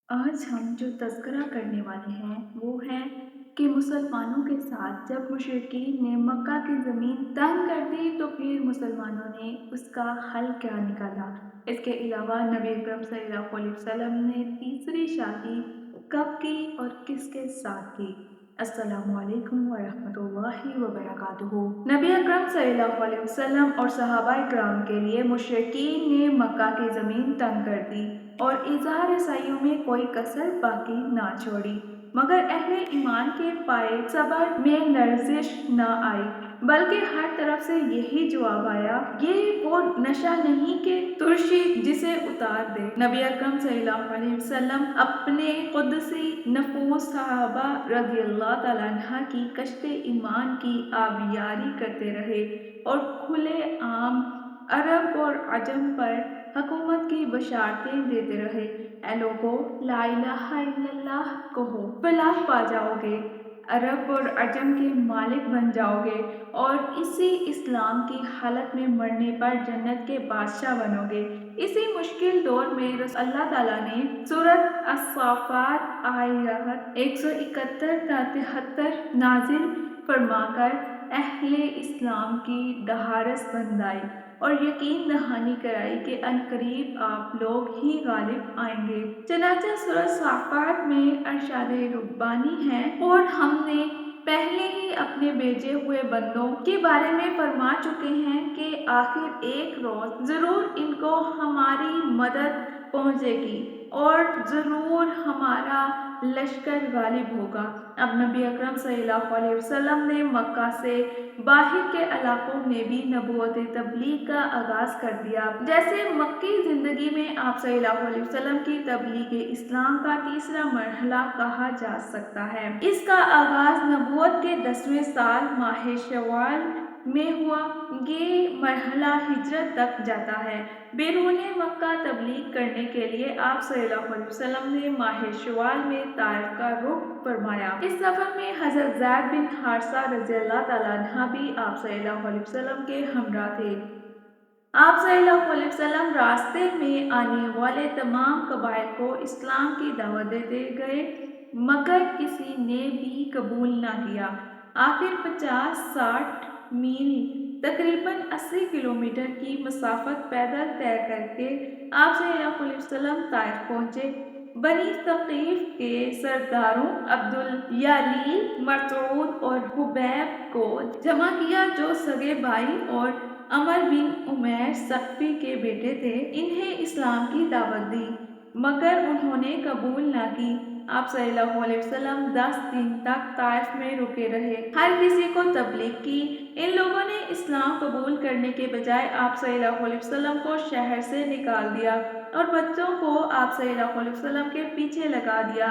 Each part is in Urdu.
آج ہم جو تذکرہ کرنے والے ہیں وہ ہے کہ مسلمانوں کے ساتھ جب مشرکین نے مکہ کی زمین تنگ کر دی تو پھر مسلمانوں نے اس کا حل کیا نکالا۔ اس کے علاوہ نبی اکرم صلی اللہ علیہ وسلم نے تیسری شادی کب کی اور کس کے ساتھ کی؟ السلام علیکم ورحمۃ اللہ وبرکاتہ۔ نبی اکرم صلی اللہ علیہ وسلم اور صحابہ کرام کے لیے مشرکین نے مکہ کی زمین تنگ کر دی اور اظہار سعیوں میں کوئی کسر باقی نہ چھوڑی، مگر اہل ایمان کے پائے صبر میں لرزش نہ آئی، بلکہ ہر طرف سے یہی جواب آیا، یہ وہ نشہ نہیں کہ ترشی جسے اتار دے۔ نبی اکرم صلی اللہ علیہ وسلم اپنے قدسی نفوس صحابہ رضی اللہ تعالیٰ عنہ کی کشت ایمان کی آبیاری کرتے رہے اور کھلے عام عرب اور عجم پر حکومت کی بشارتیں دیتے رہے۔ اے لوگو، لا الہ الا اللہ کہو، فلاح پا جاؤ گے، عرب اور عجم کے مالک بن جاؤ گے اور اسی اسلام کی حالت میں مرنے پر جنت کے بادشاہ بنو گے۔ اسی مشکل دور میں اللہ تعالیٰ نے سورۃ الصافات آیت 171 تا 73 نازل فرما کر اہل اسلام کی ڈھارس بندھائی اور یقین دہانی کرائی کہ عنقریب آپ لوگ ہی غالب آئیں گے۔ چنانچہ سورۃ صافات میں ارشاد ربانی ہے، اور ہم نے پہلے ہی اپنے بھیجے ہوئے بندوں کے بارے میں فرما چکے ہیں کہ آخر ایک روز ضرور ان کو ہماری مدد پہنچے گی اور ضرور ہمارا لشکر غالب ہوگا۔ اب نبی اکرم صلی اللہ علیہ وسلم نے مکہ سے باہر کے علاقوں میں بھی نبوت تبلیغ کا آغاز کر دیا۔ جیسے مکی زندگی میں آپ صلی اللہ علیہ وسلم کی تبلیغ اسلام کا تیسرا مرحلہ کہا جا سکتا ہے۔ اس کا آغاز نبوت کے 10ویں سال ماہ شوال میں ہوا۔ یہ مرحلہ ہجرت تک جاتا ہے۔ بیرون مکہ تبلیغ کرنے کے لیے آپ صلی اللہ علیہ وسلم نے ماہ شوال میں طائف کا رخ فرمایا۔ اس سفر میں حضرت زید بن حارثہ رضی اللہ تعالیٰ عنہ بھی آپ صلی اللہ علیہ وسلم کے ہمراہ تھے۔ آپ صلی اللہ علیہ وسلم راستے میں آنے والے تمام قبائل کو اسلام کی دعوت دیتے گئے، مگر کسی نے بھی قبول نہ کیا۔ آخر 50-60 میل تقریباً 80 کلومیٹر کی مسافت پیدل طے کر کے آپ صلی اللہ علیہ وسلم طائف پہنچے۔ بنی ثقیف کے سرداروں عبدالیلیل، مسعود اور حبیب کو جمع کیا جو سگے بھائی اور عمر بن عمیر ثقفی کے بیٹے تھے۔ انہیں اسلام کی دعوت دی، مگر انہوں نے قبول نہ کی۔ آپ صلی اللہ علیہ وسلم 10 دن تک طائف میں رکے رہے، ہر کسی کو تبلیغ کی۔ ان لوگوں نے اسلام قبول کرنے کے بجائے آپ صلی اللہ علیہ وسلم کو شہر سے نکال دیا اور بچوں کو آپ صلی اللہ علیہ وسلم کے پیچھے لگا دیا،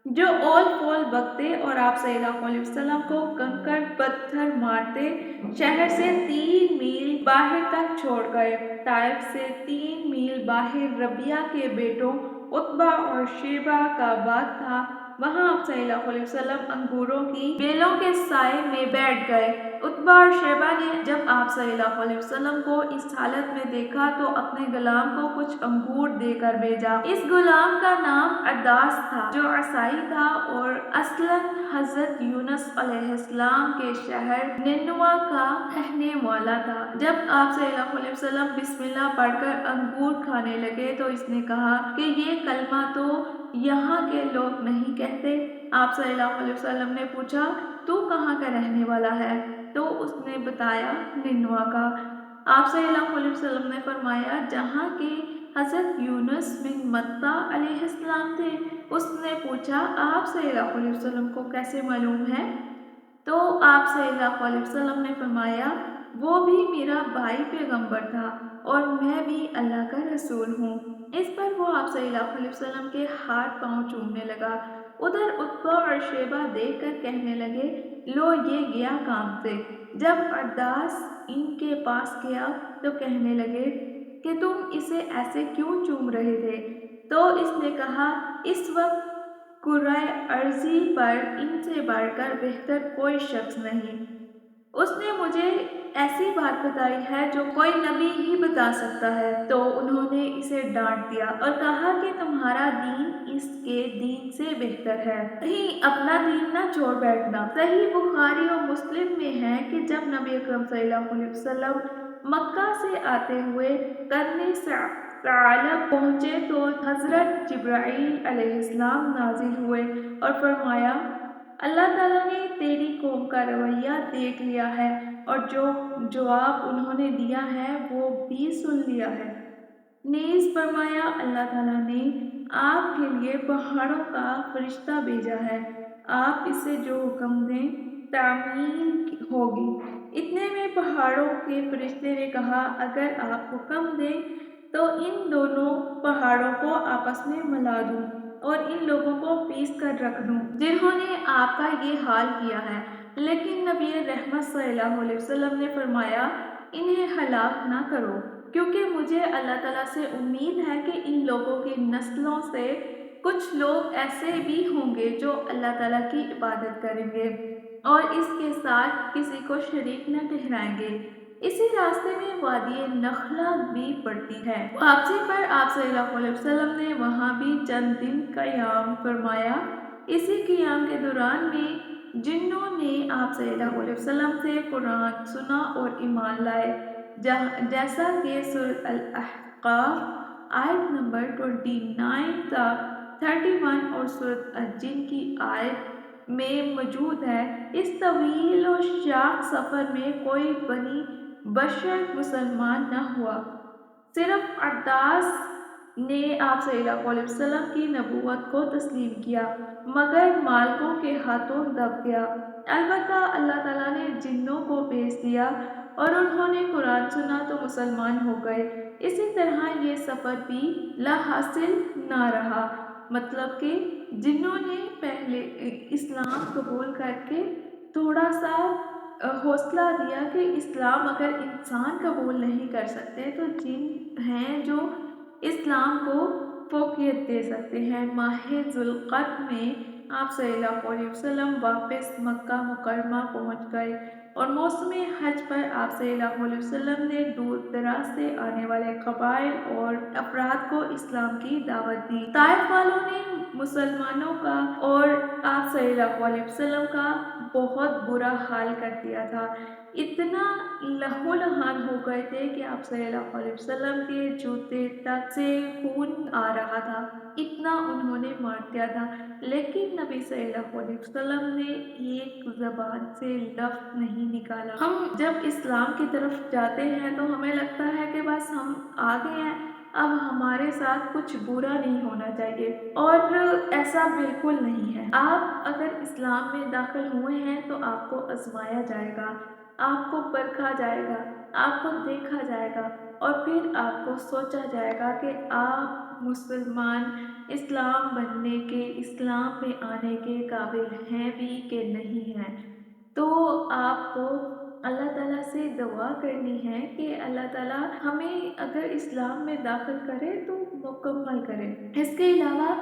جو اول پول بکتے اور آپ صلی اللہ علیہ وسلم کو کنکر پتھر مارتے شہر سے 3 میل باہر تک چھوڑ گئے۔ طائف سے 3 میل باہر ربیعہ کے بیٹوں عتبہ اور شیبہ کا باغ تھا، وہاں آپ صلی اللہ علیہ وسلم انگوروں کی بیلوں کے سائے میں بیٹھ گئے۔ عتبہ اور شیبہ نے جب آپ صلی اللہ علیہ وسلم کو اس حالت میں دیکھا تو اپنے غلام کو کچھ انگور دے کر بھیجا۔ اس غلام کا نام عداس تھا، جو عیسائی تھا اور اصلاً حضرت یونس علیہ السلام کے شہر نینوا کا رہنے والا تھا۔ جب آپ صلی اللہ علیہ وسلم بسم اللہ پڑھ کر انگور کھانے لگے تو اس نے کہا کہ یہ کلمہ تو یہاں کے لوگ نہیں کہتے۔ آپ صلی اللہ علیہ وسلم نے پوچھا، تو کہاں کا رہنے والا ہے؟ تو اس نے بتایا، نینوا کا۔ آپ صلی اللہ علیہ وسلم نے فرمایا، جہاں کے حضرت یونس بن متی علیہ السلام تھے۔ اس نے پوچھا، آپ صلی اللہ علیہ وسلم کو کیسے معلوم ہے؟ تو آپ صلی اللہ علیہ وسلم نے فرمایا، وہ بھی میرا بھائی پیغمبر تھا اور میں بھی اللہ کا رسول ہوں۔ اس پر وہ آپ صلی اللہ علیہ وسلم کے ہاتھ پاؤں چومنے لگا۔ ادھر عتبہ اور شیبہ دیکھ کر کہنے لگے، لو یہ گیا کام سے۔ جب عداس ان کے پاس گیا تو کہنے لگے کہ تم اسے ایسے کیوں چوم رہے تھے؟ تو اس نے کہا، اس وقت کرۂ ارضی پر ان سے بڑھ کر بہتر کوئی شخص نہیں۔ اس نے مجھے ایسی بات بتائی ہے جو کوئی نبی ہی بتا سکتا ہے۔ تو انہوں نے اسے ڈانٹ دیا اور کہا کہ تمہارا دین اس کے دین سے بہتر ہے، کہیں اپنا دین نہ چھوڑ بیٹھنا۔ صحیح بخاری اور مسلم میں ہے کہ جب نبی اکرم صلی اللہ علیہ وسلم مکہ سے آتے ہوئے قرن ثعلب پہنچے تو حضرت جبرائیل علیہ السلام نازل ہوئے اور فرمایا، اللہ تعالیٰ نے تیری قوم کا رویہ دیکھ لیا ہے اور جو جواب انہوں نے دیا ہے وہ بھی سن لیا ہے۔ نیز فرمایا، اللہ تعالیٰ نے آپ کے لیے پہاڑوں کا فرشتہ بھیجا ہے، آپ اسے جو حکم دیں تعمیل ہوگی۔ اتنے میں پہاڑوں کے فرشتے نے کہا، اگر آپ حکم دیں تو ان دونوں پہاڑوں کو آپس میں ملا دوں اور ان لوگوں کو پیس کر رکھ دوں جنہوں نے آپ کا یہ حال کیا ہے۔ لیکن نبی رحمت صلی اللہ علیہ وسلم نے فرمایا، انہیں ہلاک نہ کرو، کیونکہ مجھے اللہ تعالیٰ سے امید ہے کہ ان لوگوں کی نسلوں سے کچھ لوگ ایسے بھی ہوں گے جو اللہ تعالیٰ کی عبادت کریں گے اور اس کے ساتھ کسی کو شریک نہ ٹھہرائیں گے۔ اسی راستے میں وادی نخلا بھی پڑتی ہے۔ واپسی پر آپ صلی اللہ علیہ وسلم نے وہاں بھی چند دن قیام فرمایا۔ اسی قیام کے دوران میں جنوں نے آپ صلی اللہ علیہ وسلم سے قرآن سنا اور ایمان لائے، جیسا کہ سورۃ الاحقاف آیت نمبر 29 تا 31 اور سورۃ الجن کی آیت میں موجود ہے۔ اس طویل و شاق سفر میں کوئی بنی بشر مسلمان نہ ہوا، صرف عداس نے آپ صلی اللہ علیہ وسلم کی نبوت کو تسلیم کیا مگر مالکوں کے ہاتھوں دب گیا۔ البتہ اللہ تعالیٰ نے جنوں کو بھیج دیا اور انہوں نے قرآن سنا تو مسلمان ہو گئے۔ اسی طرح یہ سفر بھی لا حاصل نہ رہا، مطلب کہ جنوں نے پہلے اسلام قبول کر کے تھوڑا سا حوصلہ دیا کہ اسلام اگر انسان قبول نہیں کر سکتے تو جن ہیں جو اسلام کو فوقیت دے سکتے ہیں۔ ماہ ذوالقعدہ میں آپ صلی اللہ علیہ وسلم واپس مکہ مکرمہ پہنچ گئے اور موسم حج پر آپ صلی اللہ علیہ وسلم نے دور دراز سے آنے والے قبائل اور افراد کو اسلام کی دعوت دی۔ طائف والوں نے مسلمانوں کا اور آپ صلی اللہ علیہ وسلم کا بہت برا حال کر دیا تھا، اتنا لہو لہان ہو گئے تھے کہ آپ صلی اللہ علیہ وسلم کے جوتے تک سے خون آ رہا تھا، اتنا انہوں نے مار دیا تھا۔ لیکن نبی صلی اللہ علیہ وسلم نے ایک زبان سے لفظ نہیں نکالا۔ ہم جب اسلام کی طرف جاتے ہیں تو ہمیں لگتا ہے کہ بس ہم آگے ہیں، اب ہمارے ساتھ کچھ برا نہیں ہونا چاہیے، اور ایسا بالکل نہیں ہے۔ آپ اگر اسلام میں داخل ہوئے ہیں تو آپ کو آزمایا جائے گا، آپ کو پرکھا جائے گا، آپ کو دیکھا جائے گا اور پھر آپ کو سوچا جائے گا کہ آپ مسلمان اسلام بننے کے، اسلام میں آنے کے قابل ہیں بھی کہ نہیں ہیں۔ تو آپ کو اللہ تعالیٰ سے دعا کرنی ہے کہ اللہ تعالیٰ ہمیں اگر اسلام میں داخل کرے تو مکمل کرے۔ اس کے علاوہ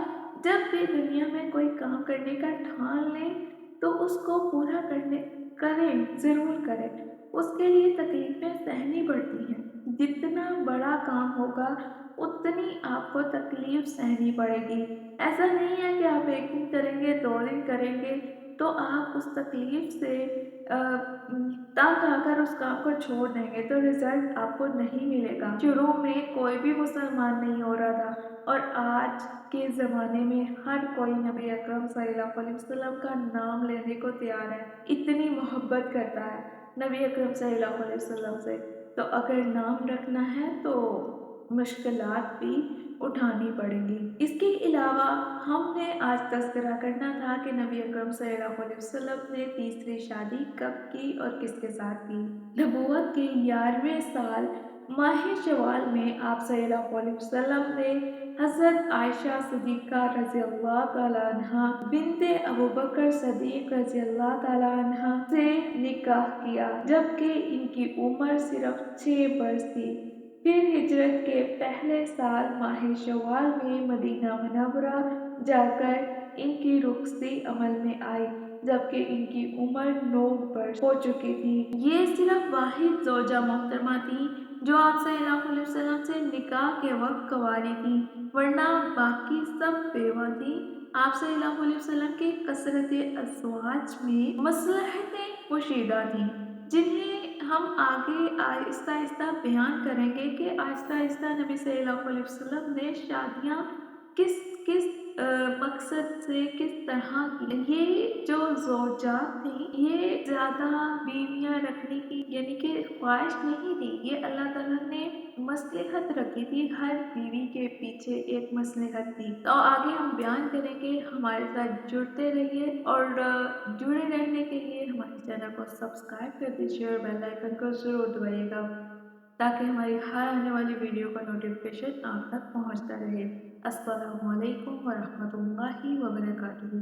جب بھی دنیا میں کوئی کام کرنے کا ٹھان لیں تو اس کو پورا کریں، ضرور کریں۔ اس کے لیے تکلیفیں سہنی پڑتی ہیں، جتنا بڑا کام ہوگا اتنی آپ کو تکلیف سہنی پڑے گی۔ ایسا نہیں ہے کہ آپ ایک دن کریں گے، 2 دن کریں گے تو آپ اس تکلیف سے تنگ آ کر اس کام کو چھوڑ دیں گے تو رزلٹ آپ کو نہیں ملے گا۔ شروع میں کوئی بھی مسلمان نہیں ہو رہا تھا اور آج کے زمانے میں ہر کوئی نبی اکرم صلی اللہ علیہ وسلم کا نام لینے کو تیار ہے، اتنی محبت کرتا ہے نبی اکرم صلی اللہ علیہ وسلم سے۔ تو اگر نام رکھنا ہے تو مشکلات بھی اٹھانی پڑیں گی۔ اس کے علاوہ ہم نے آج تذکرہ کرنا تھا کہ نبی اکرم صلی اللہ علیہ وسلم نے تیسری شادی کب کی اور کس کے ساتھ کی۔ نبوت کے 11ویں سال ماہ شوال میں آپ صلی اللہ علیہ وسلم نے حضرت عائشہ صدیقہ رضی اللہ تعالیٰ عنہا بنت ابوبکر صدیق رضی اللہ تعالیٰ عنہ سے نکاح کیا جبکہ ان کی عمر صرف 6 برس تھی۔ پھر ہجرت کے پہلے سال ماہ شوال میں مدینہ منورہ جا کر ان کی رخصتی عمل میں آئی۔ جبکہ ان کی عمر 9 برس ہو چکی تھی۔ یہ صرف واحد زوجہ محترمہ تھی جو آپ صلی اللہ علیہ وسلم سے نکاح کے وقت کنواری تھی، ورنہ باقی سب بیوہ تھی۔ آپ صلی اللہ علیہ وسلم کے کثرت ازواج میں مصلحتیں پوشیدہ تھیں، جنہیں ہم آگے آہستہ آہستہ بیان کریں گے کہ آہستہ آہستہ نبی صلی اللہ علیہ وسلم نے شادیاں کس کس مقصد سے کس طرح کی۔ یہ جو زوجات تھیں یہ زیادہ بیویاں رکھنے کی یعنی کہ خواہش نہیں تھی، یہ اللہ تعالیٰ نے مصلحت رکھی تھی، ہر بیوی کے پیچھے ایک مصلحت تھی۔ تو آگے ہم بیان کریں گے، ہمارے ساتھ جڑتے رہیے اور جڑے رہنے کے لیے ہمارے چینل کو سبسکرائب کر دیجیے اور بیل آئیکن کو ضرور دبائیے گا تاکہ ہماری ہر آنے والی ویڈیو کا نوٹیفیکیشن آپ تک پہنچتا رہے۔ السلام علیکم ورحمۃ اللہ وبرکاتہ۔